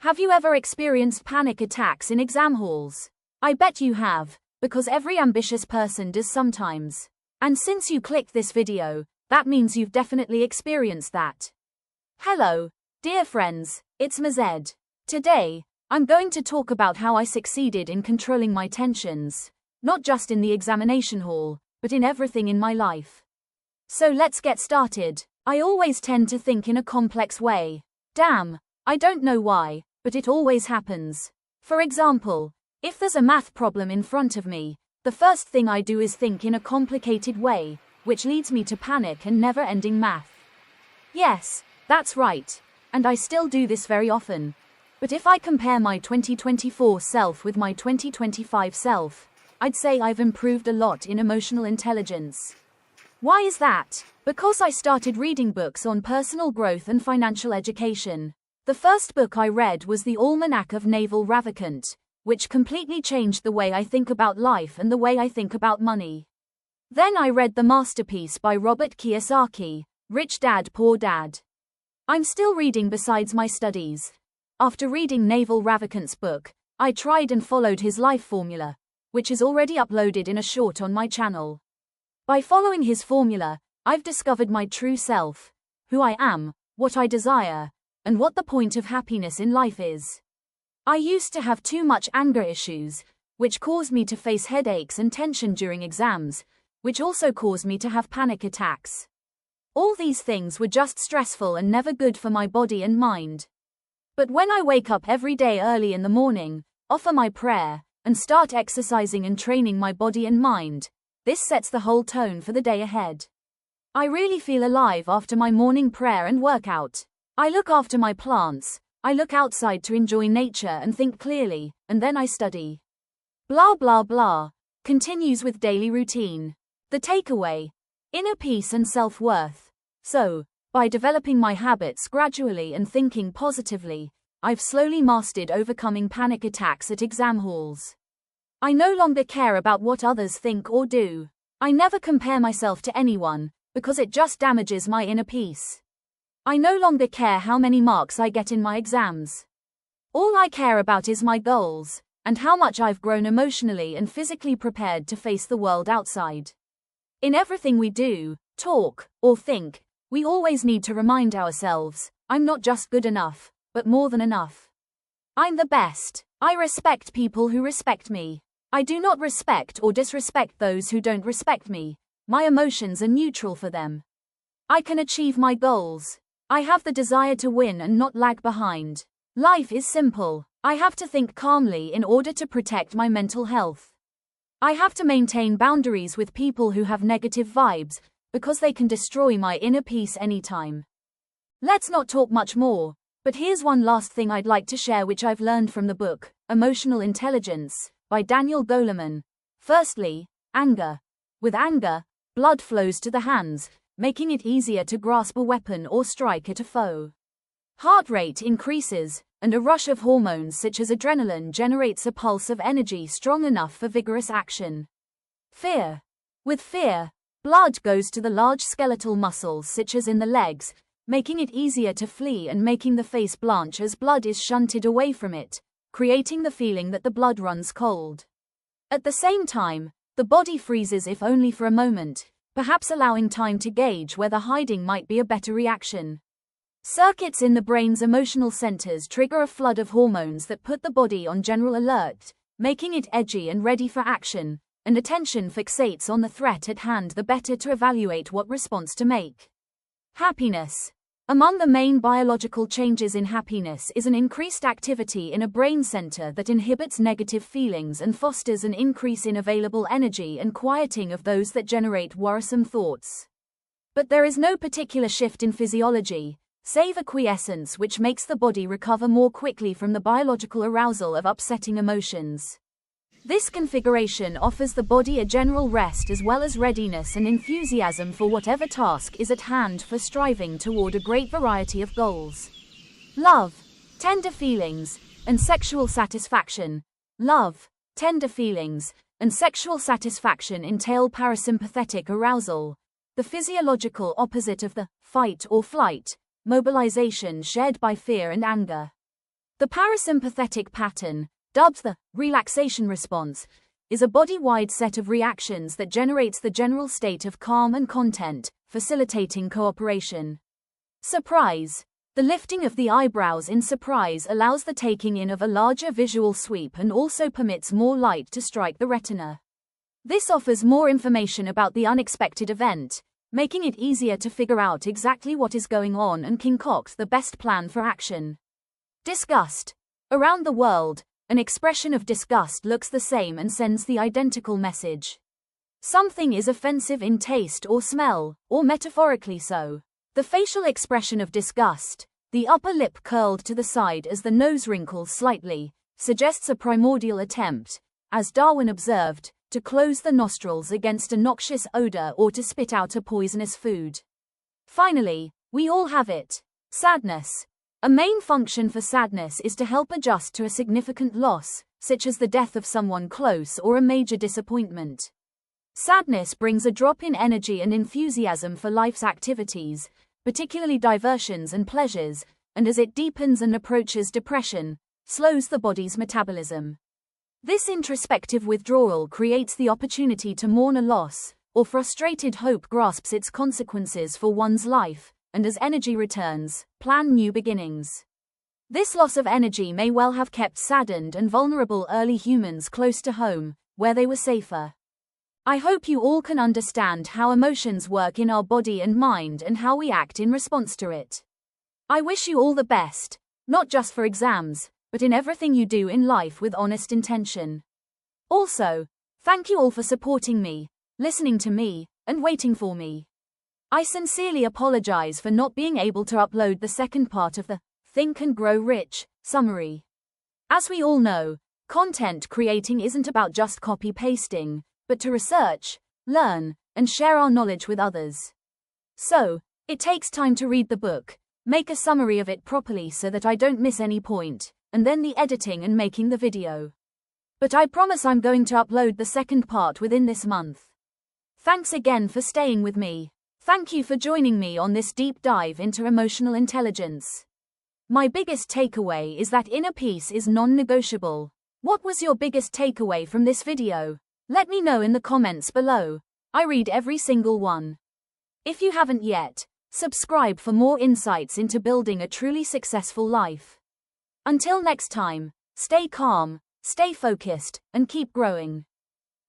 Have you ever experienced panic attacks in exam halls? I bet you have, because every ambitious person does sometimes. And since you clicked this video, that means you've definitely experienced that. Hello, dear friends, it's Mazed. Today, I'm going to talk about how I succeeded in controlling my tensions, not just in the examination hall, but in everything in my life. So let's get started. I always tend to think in a complex way. Damn, I don't know why, but it always happens. For example, if there's a math problem in front of me, the first thing I do is think in a complicated way, which leads me to panic and never-ending math. Yes, that's right, and I still do this very often. But if I compare my 2024 self with my 2025 self, I'd say I've improved a lot in emotional intelligence. Why is that? Because I started reading books on personal growth and financial education. The first book I read was The Almanac of NAVAL RAVIKANT, which completely changed the way I think about life and the way I think about money. Then I read the masterpiece by Robert Kiyosaki, Rich Dad Poor Dad. I'm still reading besides my studies. After reading NAVAL RAVIKANT's book, I tried and followed his life formula, which is already uploaded in a short on my channel. By following his formula, I've discovered my true self, who I am, what I desire, and what the point of happiness in life is. I used to have too much anger issues, which caused me to face headaches and tension during exams, which also caused me to have panic attacks. All these things were just stressful and never good for my body and mind. But when I wake up every day early in the morning, offer my prayer, and start exercising and training my body and mind, this sets the whole tone for the day ahead. I really feel alive after my morning prayer and workout. I look after my plants, I look outside to enjoy nature and think clearly, and then I study. Blah blah blah. Continues with daily routine. The takeaway: inner peace and self-worth. So, by developing my habits gradually and thinking positively, I've slowly mastered overcoming panic attacks at exam halls. I no longer care about what others think or do. I never compare myself to anyone, because it just damages my inner peace. I no longer care how many marks I get in my exams. All I care about is my goals, and how much I've grown emotionally and physically prepared to face the world outside. In everything we do, talk, or think, we always need to remind ourselves, I'm not just good enough, but more than enough. I'm the best. I respect people who respect me. I do not respect or disrespect those who don't respect me. My emotions are neutral for them. I can achieve my goals. I have the desire to win and not lag behind. Life is simple. I have to think calmly in order to protect my mental health. I have to maintain boundaries with people who have negative vibes, because they can destroy my inner peace anytime. Let's not talk much more, but here's one last thing I'd like to share which I've learned from the book, Emotional Intelligence, by Daniel Goleman. Firstly, anger. With anger, blood flows to the hands, making it easier to grasp a weapon or strike at a foe. Heart rate increases, and a rush of hormones such as adrenaline generates a pulse of energy strong enough for vigorous action. Fear. With fear, blood goes to the large skeletal muscles such as in the legs, making it easier to flee and making the face blanch as blood is shunted away from it, creating the feeling that the blood runs cold. At the same time, the body freezes if only for a moment, perhaps allowing time to gauge whether hiding might be a better reaction. Circuits in the brain's emotional centers trigger a flood of hormones that put the body on general alert, making it edgy and ready for action, and attention fixates on the threat at hand the better to evaluate what response to make. Happiness. Among the main biological changes in happiness is an increased activity in a brain center that inhibits negative feelings and fosters an increase in available energy and quieting of those that generate worrisome thoughts. But there is no particular shift in physiology, save acquiescence, which makes the body recover more quickly from the biological arousal of upsetting emotions. This configuration offers the body a general rest as well as readiness and enthusiasm for whatever task is at hand for striving toward a great variety of goals. Love, tender feelings, and sexual satisfaction. Love, tender feelings, and sexual satisfaction entail parasympathetic arousal, the physiological opposite of the fight or flight mobilization shared by fear and anger. The parasympathetic pattern, dubbed the relaxation response, is a body-wide set of reactions that generates the general state of calm and content, facilitating cooperation. Surprise. The lifting of the eyebrows in surprise allows the taking in of a larger visual sweep and also permits more light to strike the retina. This offers more information about the unexpected event, making it easier to figure out exactly what is going on and concoct the best plan for action. Disgust. Around the world, an expression of disgust looks the same and sends the identical message. Something is offensive in taste or smell, or metaphorically so. The facial expression of disgust, the upper lip curled to the side as the nose wrinkles slightly, suggests a primordial attempt, as Darwin observed, to close the nostrils against a noxious odor or to spit out a poisonous food. Finally, we all have it. Sadness. A main function for sadness is to help adjust to a significant loss, such as the death of someone close or a major disappointment. Sadness brings a drop in energy and enthusiasm for life's activities, particularly diversions and pleasures, and as it deepens and approaches depression, slows the body's metabolism. This introspective withdrawal creates the opportunity to mourn a loss, or frustrated hope grasps its consequences for one's life, and as energy returns, plan new beginnings. This loss of energy may well have kept saddened and vulnerable early humans close to home, where they were safer. I hope you all can understand how emotions work in our body and mind and how we act in response to it. I wish you all the best, not just for exams, but in everything you do in life with honest intention. Also, thank you all for supporting me, listening to me, and waiting for me. I sincerely apologize for not being able to upload the second part of the Think and Grow Rich summary. As we all know, content creating isn't about just copy-pasting, but to research, learn, and share our knowledge with others. So, it takes time to read the book, make a summary of it properly so that I don't miss any point, and then the editing and making the video. But I promise I'm going to upload the second part within this month. Thanks again for staying with me. Thank you for joining me on this deep dive into emotional intelligence. My biggest takeaway is that inner peace is non-negotiable. What was your biggest takeaway from this video? Let me know in the comments below. I read every single one. If you haven't yet, subscribe for more insights into building a truly successful life. Until next time, stay calm, stay focused, and keep growing.